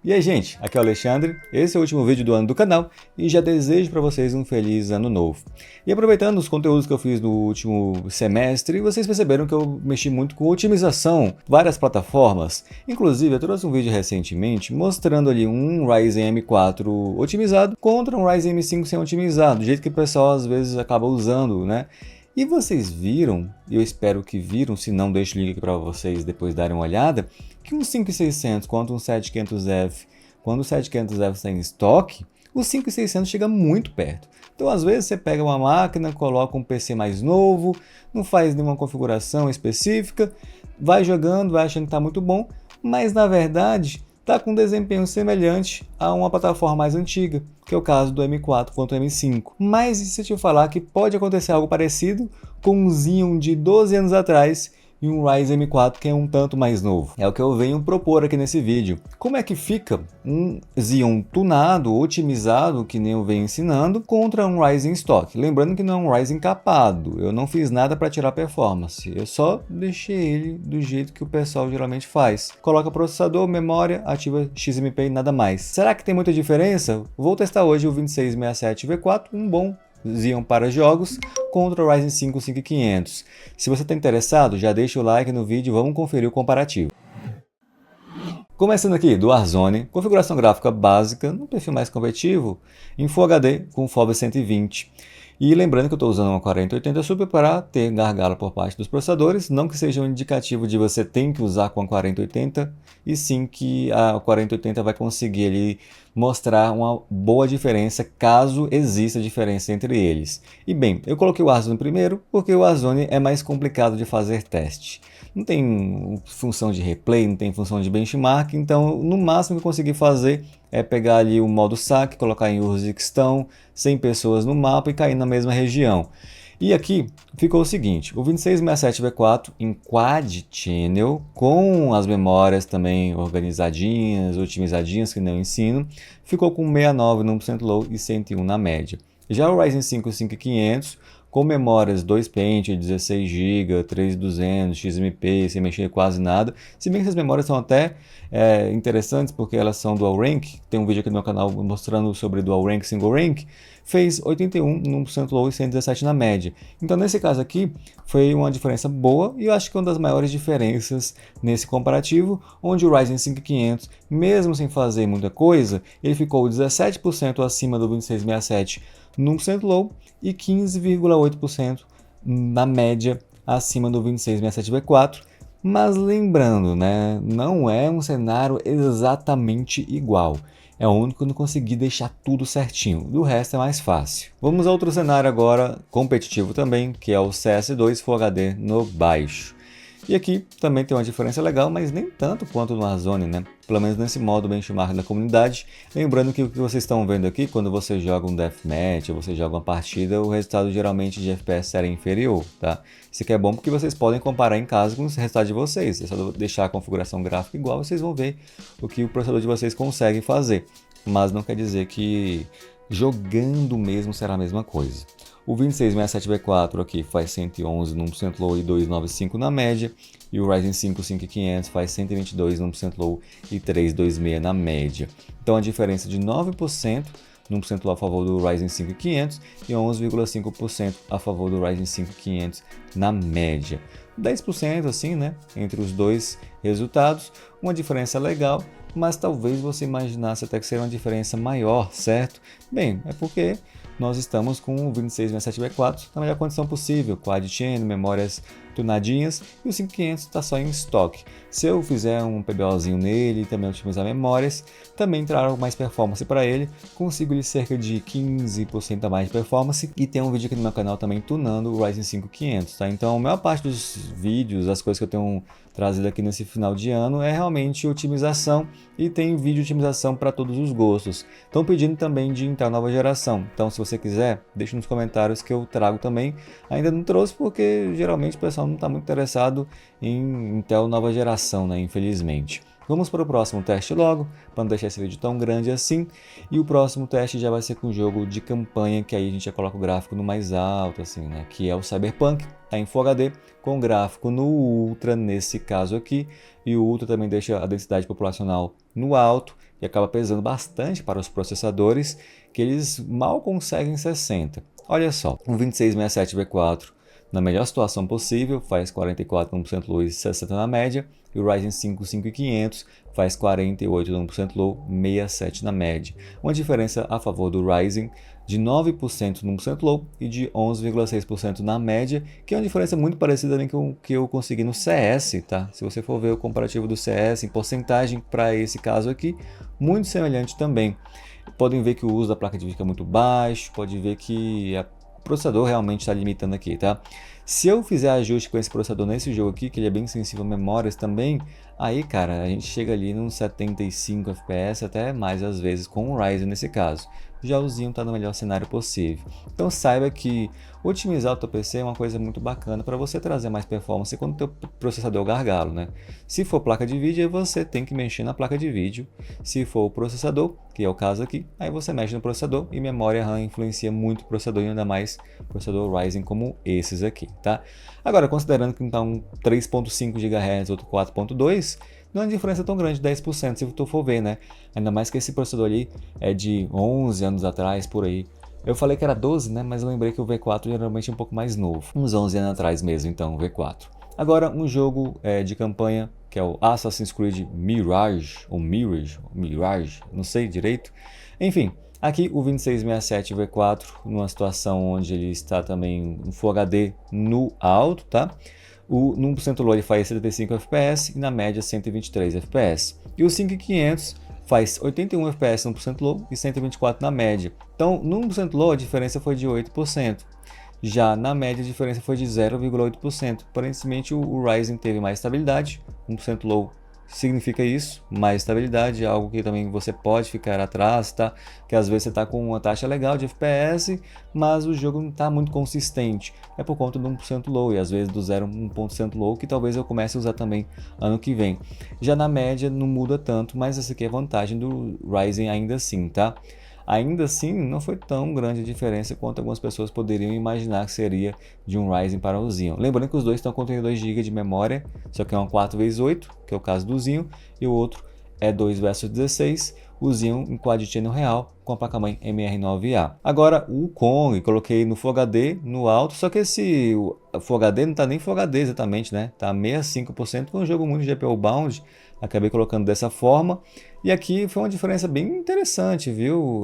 E aí, gente, aqui é o Alexandre, esse é o último vídeo do ano do canal e já desejo para vocês um feliz ano novo. E aproveitando os conteúdos que eu fiz no último semestre, vocês perceberam que eu mexi muito com otimização, várias plataformas. Inclusive, eu trouxe um vídeo recentemente mostrando ali um Ryzen M4 otimizado contra um Ryzen M5 sem otimizar, do jeito que o pessoal às vezes acaba usando, né? E vocês viram, e eu espero que viram, se não deixo o link aqui para vocês depois darem uma olhada, que um 5600 contra um 7500F, quando o 7500F está em estoque, o 5600 chega muito perto. Então às vezes você pega uma máquina, coloca um PC mais novo, não faz nenhuma configuração específica, vai jogando, vai achando que está muito bom, mas na verdade está com um desempenho semelhante a uma plataforma mais antiga, que é o caso do M4 contra o M5. Mas e se eu te falar que pode acontecer algo parecido com um Xeon de 12 anos atrás e um Ryzen M4 que é um tanto mais novo? É o que eu venho propor aqui nesse vídeo. Como é que fica um Xeon tunado, otimizado, que nem eu venho ensinando, contra um Ryzen stock? Lembrando que não é um Ryzen capado, eu não fiz nada para tirar performance, eu só deixei ele do jeito que o pessoal geralmente faz. Coloca processador, memória, ativa XMP e nada mais. Será que tem muita diferença? Vou testar hoje o 2667 V4, um bom Xeon para jogos, contra o Ryzen 5 5500. Se você está interessado, já deixa o like no vídeo e vamos conferir o comparativo. Começando aqui do Warzone, configuração gráfica básica, no perfil mais competitivo, em Full HD com FOV 120. E lembrando que eu estou usando uma 4080 Super para ter gargalo por parte dos processadores, não que seja um indicativo de você tem que usar com a 4080, e sim que a 4080 vai conseguir ali mostrar uma boa diferença, caso exista diferença entre eles. E bem, eu coloquei o Warzone primeiro, porque o Warzone é mais complicado de fazer teste. Não tem função de replay, não tem função de benchmark, então no máximo que eu consegui fazer é pegar ali o modo saque, colocar em Urziquistão, 100 pessoas no mapa e cair na mesma região. E aqui ficou o seguinte, o 2667 V4 em Quad Channel, com as memórias também organizadinhas, otimizadinhas, que não ensino, ficou com 69 no 1% low e 101 na média. Já o Ryzen 5 5500, com memórias 2 Pentium, 16 GB, 3200, XMP, sem mexer quase nada. Se bem que essas memórias são até interessantes porque elas são dual rank. Tem um vídeo aqui no meu canal mostrando sobre dual rank, single rank. Fez 81 no 1% low e 117 na média. Então nesse caso aqui foi uma diferença boa e eu acho que é uma das maiores diferenças nesse comparativo, onde o Ryzen 5500, mesmo sem fazer muita coisa, ele ficou 17% acima do 2667 no 1% low e 15,8% na média acima do 2667 V4. Mas lembrando, né, não é um cenário exatamente igual. É o único que eu não consegui deixar tudo certinho, do resto é mais fácil. Vamos a outro cenário agora, competitivo também, que é o CS2 Full HD no baixo. E aqui também tem uma diferença legal, mas nem tanto quanto no Warzone, né? Pelo menos nesse modo benchmark da comunidade. Lembrando que o que vocês estão vendo aqui, quando você joga um deathmatch ou você joga uma partida, o resultado geralmente de FPS será inferior, tá? Isso aqui é bom porque vocês podem comparar em casa com o resultado de vocês. É só deixar a configuração gráfica igual, vocês vão ver o que o processador de vocês consegue fazer. Mas não quer dizer que jogando mesmo será a mesma coisa. O 2667 V4 aqui faz 111 no 1% low e 295 na média. E o Ryzen 5 5500 faz 122 no 1% low e 326 na média. Então a diferença de 9% no 1% low a favor do Ryzen 5500 e 11,5% a favor do Ryzen 5500 na média. 10% assim, né, entre os dois resultados, uma diferença legal, mas talvez você imaginasse até que seria uma diferença maior, certo? Bem, é porque nós estamos com o 2667 V4 na melhor condição possível, Quad Channel, memórias tunadinhas, e o 5500 está só em estoque. Se eu fizer um PBOzinho nele e também otimizar memórias, também trará mais performance para ele, consigo ele cerca de 15% a mais de performance, e tem um vídeo aqui no meu canal também tunando o Ryzen 5500, tá? Então a maior parte dos vídeos, as coisas que eu tenho trazido aqui nesse final de ano é realmente otimização, e tem vídeo de otimização para todos os gostos. Estão pedindo também de Intel nova geração, então se você quiser, deixa nos comentários que eu trago também. Ainda não trouxe porque geralmente o pessoal não está muito interessado em Intel nova geração, né? Infelizmente. Vamos para o próximo teste logo, para não deixar esse vídeo tão grande assim. E o próximo teste já vai ser com um jogo de campanha, que aí a gente já coloca o gráfico no mais alto, assim, né? Que é o Cyberpunk, tá em Full HD, com gráfico no Ultra nesse caso aqui. E o Ultra também deixa a densidade populacional no alto e acaba pesando bastante para os processadores, que eles mal conseguem 60. Olha só, um 2667 V4 na melhor situação possível faz 44% low e 60 na média, e o Ryzen 5 5500 faz 48% low, 67 na média. Uma diferença a favor do Ryzen de 9% no 1% low e de 11,6% na média, que é uma diferença muito parecida também com o que eu consegui no CS, tá? Se você for ver o comparativo do CS em porcentagem para esse caso aqui, muito semelhante também. Podem ver que o uso da placa de vídeo é muito baixo, pode ver que o processador realmente está limitando aqui, tá? Se eu fizer ajuste com esse processador nesse jogo aqui, que ele é bem sensível a memórias também, aí, cara, a gente chega ali nos 75 FPS, até mais às vezes com o Ryzen nesse caso. Já o Xeon está no melhor cenário possível. Então saiba que otimizar o teu PC é uma coisa muito bacana para você trazer mais performance quando o teu processador gargalo, né? Se for placa de vídeo, aí você tem que mexer na placa de vídeo. Se for o processador, que é o caso aqui, aí você mexe no processador, e memória RAM influencia muito o processador, e ainda mais processador Ryzen como esses aqui, tá? Agora, considerando que está um 3.5 GHz, outro 4.2, não é uma diferença tão grande, 10% se tu for ver, né? Ainda mais que esse processador ali é de 11 anos atrás, por aí. Eu falei que era 12, né? Mas eu lembrei que o V4 geralmente é um pouco mais novo. Uns 11 anos atrás mesmo, então, o V4. Agora, um jogo de campanha, que é o Assassin's Creed Mirage, ou Mirage, não sei direito. Enfim, aqui o 2667 V4, numa situação onde ele está também um Full HD no alto, tá? No 1% low ele faz 75 FPS e na média 123 FPS. E o 5500 faz 81 FPS no 1% low e 124 na média. Então, no 1% low a diferença foi de 8%. Já na média a diferença foi de 0,8%. Aparentemente o Ryzen teve mais estabilidade, 1% low significa isso, mais estabilidade, algo que também você pode ficar atrás, tá? Que às vezes você está com uma taxa legal de FPS, mas o jogo não está muito consistente. É por conta do 1% low e às vezes do 0,1% low, que talvez eu comece a usar também ano que vem. Já na média não muda tanto, mas essa aqui é a vantagem do Ryzen ainda assim, tá? Ainda assim, não foi tão grande a diferença quanto algumas pessoas poderiam imaginar que seria de um Ryzen para o Xeon. Lembrando que os dois estão com 32 GB de memória, só que é um 4x8, que é o caso do Xeon, e o outro é 2/16, o Xeon em Quad Channel real, com a placa-mãe MR9A. Agora, o Kong, coloquei no Full HD, no alto, só que esse Full HD não está nem Full HD exatamente, né? Está 65%, com um jogo muito GPU Bound, acabei colocando dessa forma. E aqui foi uma diferença bem interessante, viu?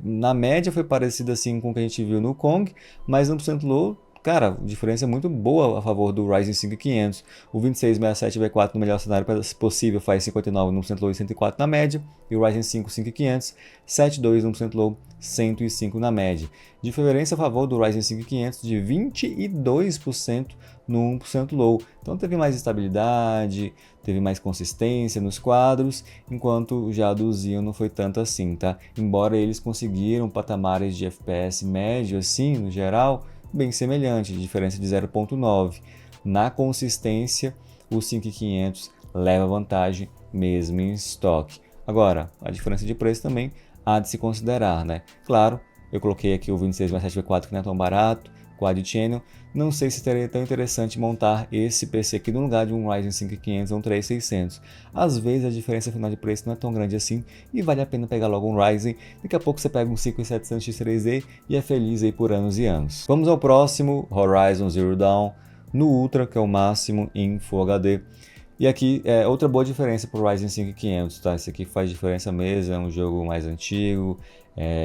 Na média foi parecido assim com o que a gente viu no Kong, mas no 1% low, cara, diferença muito boa a favor do Ryzen 5500. O 2667 V4 no melhor cenário possível faz 59 no 1% low e 104 na média. E o Ryzen 5 5500, 72 no 1% low, 105 na média. Diferença a favor do Ryzen 5500 de 22% no 1% low. Então teve mais estabilidade, teve mais consistência nos quadros, enquanto já do Xeon não foi tanto assim, tá? Embora eles conseguiram patamares de FPS médio assim, no geral, bem semelhante, diferença de 0,9. Na consistência, o 5500 leva vantagem mesmo em estoque. Agora, a diferença de preço também há de se considerar, né? Claro, eu coloquei aqui o 2667 V4 que não é tão barato, Quad Channel. Não sei se seria tão interessante montar esse PC aqui no lugar de um Ryzen 5500 ou um 3600. Às vezes a diferença final de preço não é tão grande assim e vale a pena pegar logo um Ryzen. Daqui a pouco você pega um 5700 X3D e é feliz aí por anos e anos. Vamos ao próximo, Horizon Zero Dawn no Ultra, que é o máximo em Full HD. E aqui é outra boa diferença para o Ryzen 5500, tá? Esse aqui faz diferença mesmo, é um jogo mais antigo,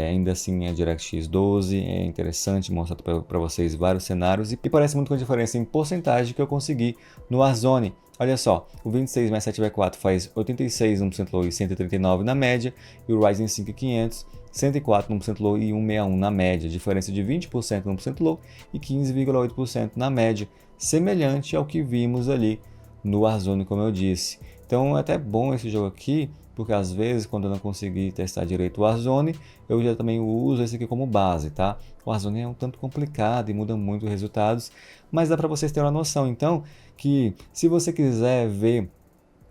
ainda assim é DirectX 12, é interessante mostrar para vocês vários cenários e parece muito com a diferença em porcentagem que eu consegui no Warzone. Olha só, o 2667 V4 faz 86 no 1% low e 139 na média, e o Ryzen 5500 104 no 1% low e 161 na média, diferença de 20% no 1% low e 15,8% na média, semelhante ao que vimos ali no Warzone, como eu disse. Então é até bom esse jogo aqui, porque às vezes quando eu não conseguir testar direito o Warzone, eu já também uso esse aqui como base, tá? O Warzone é um tanto complicado e muda muito os resultados, mas dá para vocês terem uma noção, então, que se você quiser ver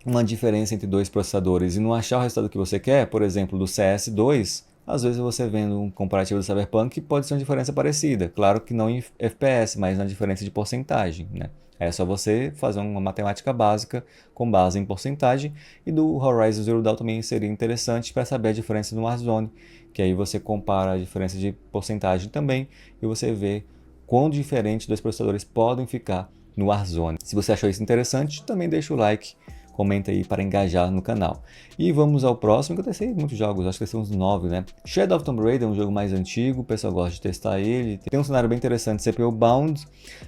uma diferença entre dois processadores e não achar o resultado que você quer, por exemplo, do CS2, às vezes você vendo um comparativo do Cyberpunk pode ser uma diferença parecida. Claro que não em FPS, mas na diferença de porcentagem, né? É só você fazer uma matemática básica com base em porcentagem. E do Horizon Zero Dawn também seria interessante para saber a diferença no Warzone, que aí você compara a diferença de porcentagem também e você vê quão diferente dois processadores podem ficar no Warzone. Se você achou isso interessante, também deixa o like, comenta aí para engajar no canal. E vamos ao próximo, que eu testei muitos jogos, acho que testei uns 9, né? Shadow of Tomb Raider é um jogo mais antigo, o pessoal gosta de testar ele. Tem um cenário bem interessante, CPU bound.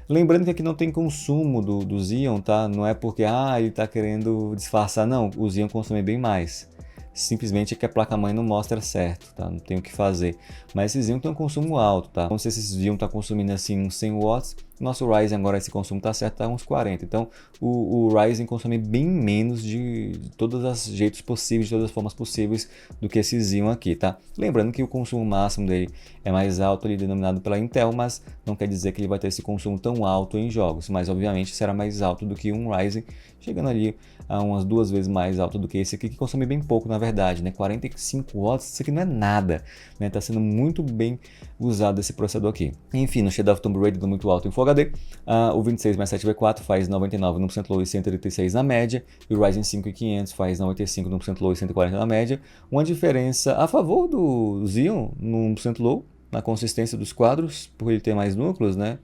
Lembrando que aqui não tem consumo do Xeon, tá? Não é porque ele tá querendo disfarçar, não. O Xeon consome bem mais. Simplesmente é que a placa-mãe não mostra certo, tá? Não tem o que fazer. Mas esse Xeon tem um consumo alto, tá? Não sei se esse Xeon tá consumindo assim uns 100 watts. Nosso Ryzen agora, esse consumo tá certo, tá uns 40. Então, o Ryzen consome bem menos de todos os jeitos possíveis, de todas as formas possíveis do que esse Xeon aqui, tá? Lembrando que o consumo máximo dele é mais alto, ali denominado pela Intel, mas não quer dizer que ele vai ter esse consumo tão alto em jogos. Mas, obviamente, será mais alto do que um Ryzen, chegando ali a umas 2 vezes mais alto do que esse aqui, que consome bem pouco, na verdade, né? 45 watts, isso aqui não é nada, né? Tá sendo muito bem usado esse processador aqui. Enfim, no Shadow of Tomb Raider muito alto em Full HD, o 26 mais 7V4 faz 99 no % low e 136 na média, e o Ryzen 5 500 faz 95 no % low e 140 na média, uma diferença a favor do Xeon no % low, na consistência dos quadros, por ele ter mais núcleos, né?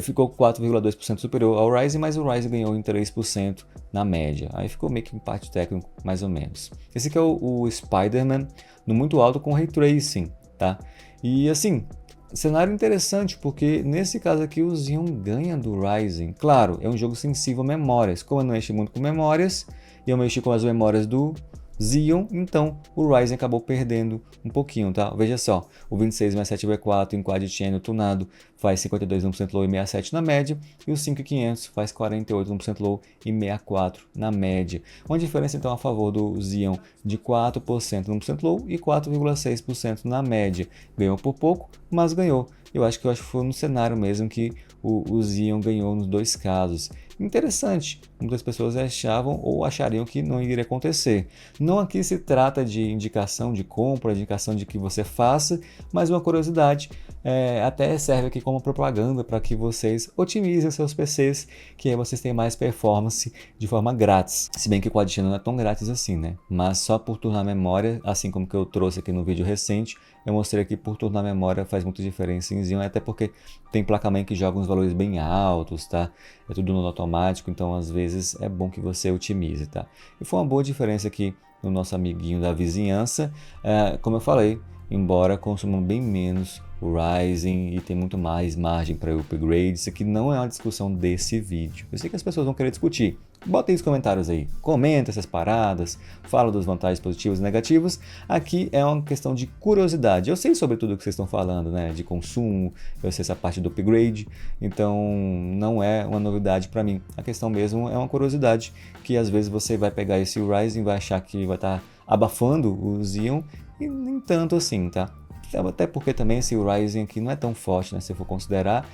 Ficou 4,2% superior ao Ryzen, mas o Ryzen ganhou em 3% na média. Aí ficou meio que um empate técnico, mais ou menos. Esse aqui é o Spider-Man no muito alto com Ray Tracing, tá? E assim, cenário interessante, porque nesse caso aqui o Xeon ganha do Ryzen. Claro, é um jogo sensível a memórias. Como eu não mexi muito com memórias, e eu mexi com as memórias do Xeon, então o Ryzen acabou perdendo um pouquinho, tá? Veja só, o 26 mais 7V4 em Quad Channel tunado faz 52 no % low e 67 na média, e o 5500 faz 48 no % low e 64 na média. Uma diferença então a favor do Xeon de 4% no % low e 4,6% na média. Ganhou por pouco, mas ganhou. Eu acho que foi no cenário mesmo que o Xeon ganhou nos dois casos. Interessante, muitas pessoas achavam ou achariam que não iria acontecer. Não aqui se trata de indicação de compra, de indicação de que você faça, mas uma curiosidade, até serve aqui como propaganda para que vocês otimizem seus PCs, que aí vocês tenham mais performance de forma grátis. Se bem que o Quad Channel não é tão grátis assim, né? Mas só por turnar memória, assim como que eu trouxe aqui no vídeo recente, eu mostrei aqui por turnar memória faz muita diferença em Xeon, até porque tem placa-mãe que joga uns valores bem altos, tá? É tudo no automático, então às vezes é bom que você otimize, tá? E foi uma boa diferença aqui no nosso amiguinho da vizinhança. Como eu falei, embora consuma bem menos o Ryzen e tem muito mais margem para upgrade, isso aqui não é uma discussão desse vídeo. Eu sei que as pessoas vão querer discutir. Bota aí os comentários aí, comenta essas paradas, fala das vantagens positivas e negativas. Aqui é uma questão de curiosidade. Eu sei sobre tudo que vocês estão falando, né? De consumo, eu sei essa parte do upgrade, então não é uma novidade para mim. A questão mesmo é uma curiosidade, que às vezes você vai pegar esse Ryzen e vai achar que vai estar abafando o Xeon, e nem tanto assim, tá? Até porque também esse Ryzen aqui não é tão forte, né? Se for considerar,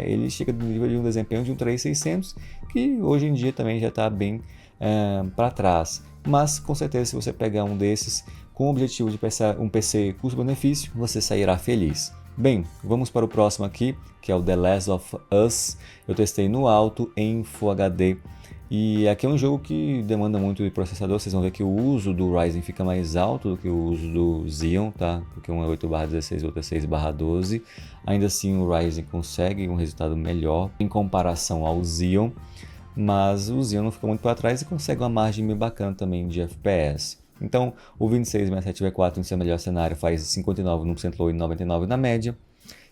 ele chega no nível de um desempenho de um 3600, que hoje em dia também já está bem para trás. Mas com certeza, se você pegar um desses com o objetivo de pensar um PC custo-benefício, você sairá feliz. Bem, vamos para o próximo aqui, que é o The Last of Us. Eu testei no alto em Full HD. E aqui é um jogo que demanda muito de processador. Vocês vão ver que o uso do Ryzen fica mais alto do que o uso do Xeon, tá? Porque um é 8/16 e outro é 6/12. Ainda assim o Ryzen consegue um resultado melhor em comparação ao Xeon, mas o Xeon não fica muito para trás e consegue uma margem bem bacana também de FPS. Então o 26 mais 7V4 em seu melhor cenário faz 59 no % low e 99 na média.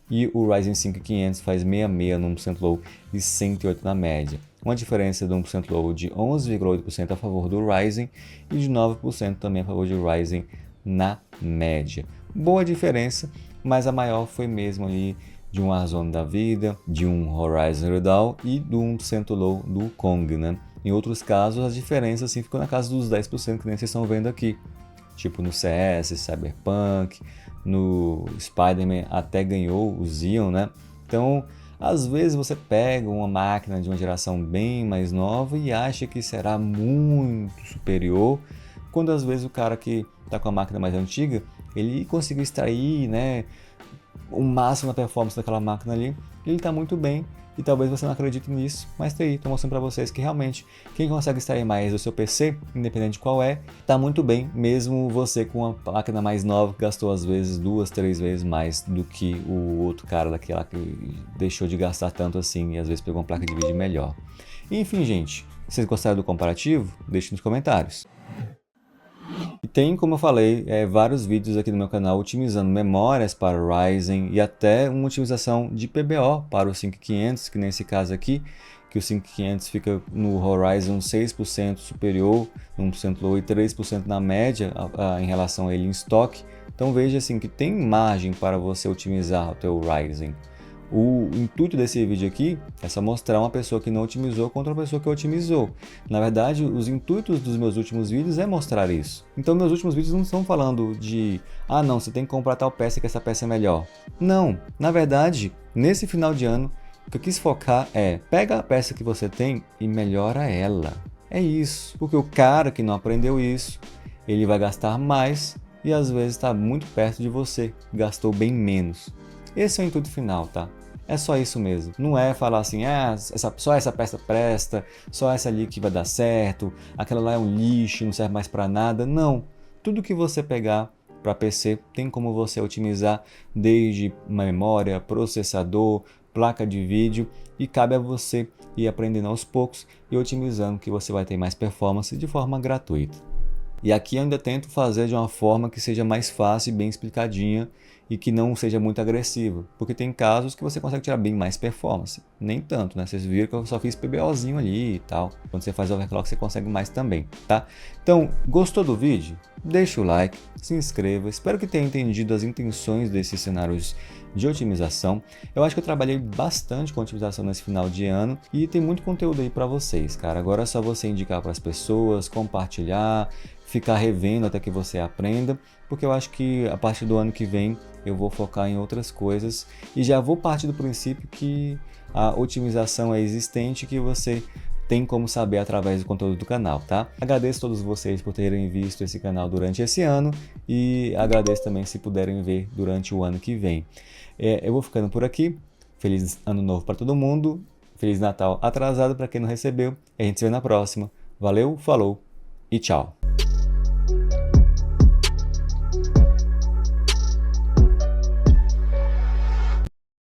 E o Ryzen 5 500 faz 66 no % low e 108 na média. Uma diferença de 1% low de 11,8% a favor do Ryzen e de 9% também a favor do Ryzen na média. Boa diferença, mas a maior foi mesmo ali de um Warzone da vida, de um Horizon Zero Dawn e do 1% low do Kong, né? Em outros casos, as diferenças assim, ficam na casa dos 10% que nem vocês estão vendo aqui. Tipo no CS, Cyberpunk, no Spider-Man até ganhou o Xeon, né? Então, às vezes você pega uma máquina de uma geração bem mais nova e acha que será muito superior quando às vezes o cara que está com a máquina mais antiga, ele conseguiu extrair, né, o máximo da performance daquela máquina ali, ele está muito bem. E talvez você não acredite nisso, mas tá aí, estou mostrando para vocês que realmente quem consegue extrair mais do seu PC, independente de qual é, está muito bem, mesmo você com uma máquina mais nova que gastou às vezes 2, 3 vezes mais do que o outro cara daquela que deixou de gastar tanto assim e às vezes pegou uma placa de vídeo melhor. Enfim, gente, vocês gostaram do comparativo? Deixe nos comentários. E tem, como eu falei, vários vídeos aqui no meu canal otimizando memórias para o Ryzen e até uma otimização de PBO para o 5500, que nesse caso aqui, que o 5500 fica no Horizon 6% superior, 1% low e 3% na média em relação a ele em estoque. Então veja assim que tem margem para você otimizar o teu Ryzen. O intuito desse vídeo aqui é só mostrar uma pessoa que não otimizou contra uma pessoa que otimizou. Na verdade, os intuitos dos meus últimos vídeos é mostrar isso. Então, meus últimos vídeos não estão falando de não, você tem que comprar tal peça que essa peça é melhor. Não, na verdade, nesse final de ano, o que eu quis focar é pega a peça que você tem e melhora ela. É isso, porque o cara que não aprendeu isso, ele vai gastar mais e às vezes está muito perto de você, gastou bem menos. Esse é o intuito final, tá? É só isso mesmo. Não é falar assim, só essa peça presta, só essa ali que vai dar certo, aquela lá é um lixo, não serve mais para nada. Não. Tudo que você pegar para PC tem como você otimizar desde memória, processador, placa de vídeo e cabe a você ir aprendendo aos poucos e otimizando que você vai ter mais performance de forma gratuita. E aqui eu ainda tento fazer de uma forma que seja mais fácil e bem explicadinha e que não seja muito agressiva, porque tem casos que você consegue tirar bem mais performance, nem tanto, né? Vocês viram que eu só fiz PBOzinho ali e tal, quando você faz overclock você consegue mais também, tá? Então, gostou do vídeo? Deixa o like, se inscreva, espero que tenha entendido as intenções desses cenários de otimização. Eu acho que eu trabalhei bastante com otimização nesse final de ano e tem muito conteúdo aí para vocês, cara. Agora é só você indicar para as pessoas, compartilhar, ficar revendo até que você aprenda, porque eu acho que a partir do ano que vem eu vou focar em outras coisas e já vou partir do princípio que a otimização é existente, que você tem como saber através do conteúdo do canal, tá? Agradeço a todos vocês por terem visto esse canal durante esse ano e agradeço também se puderem ver durante o ano que vem. Eu vou ficando por aqui. Feliz Ano Novo para todo mundo. Feliz Natal atrasado para quem não recebeu. A gente se vê na próxima. Valeu, falou e tchau!